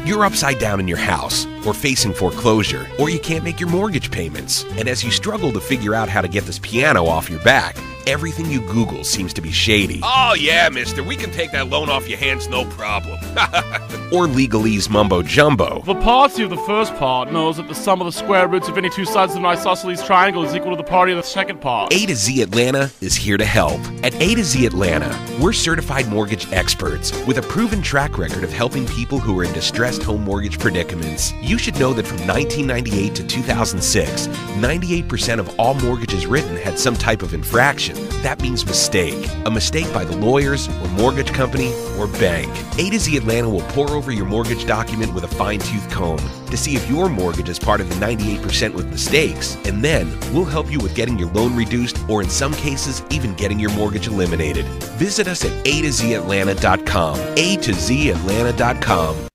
You're upside down in your house, or facing foreclosure, or you can't make your mortgage payments. And as you struggle to figure out how to get this piano off your back, everything you Google seems to be shady. Oh yeah, mister, we can take that loan off your hands, no problem. Or legalese mumbo jumbo. The party of the first part knows that the sum of the square roots of any two sides of an isosceles triangle is equal to the party of the second part. A to Z Atlanta is here to help. At A to Z Atlanta, we're certified mortgage experts with a proven track record of helping people who are in distressed home mortgage predicaments. You should know that from 1998 to 2006, 98% of all mortgages written had some type of infraction. That means mistake. A mistake by the lawyers or mortgage company or bank. A to Z Atlanta will pore over your mortgage document with a fine-tooth comb to see if your mortgage is part of the 98% with mistakes, and then we'll help you with getting your loan reduced, or in some cases, even getting your mortgage eliminated. Visit us at A to Z Atlanta.com. A to Z Atlanta.com.